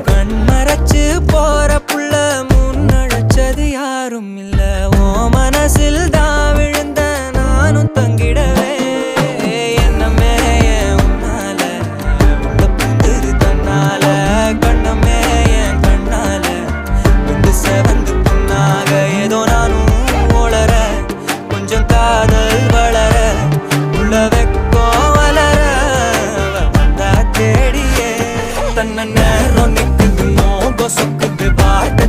கண்மறைச்சு போற புள்ள முன்னழைச்சது யாரும் இல்ல. ஓ மனசில் தான் விழுந்த நானும் தங்கிடவே என்னமே உன்னால உள்ள புந்துரு தன்னால கண்ணமே என் கண்ணால வந்து செவந்து புண்ணாக ஏதோ நானும் ஓளற கொஞ்சம் காதல் வளர உள்ள வெக்கோ வளர வந்தா தேடியே தன்ன நேரம் நிக்குது மோகம் சொக்குது பாட்டு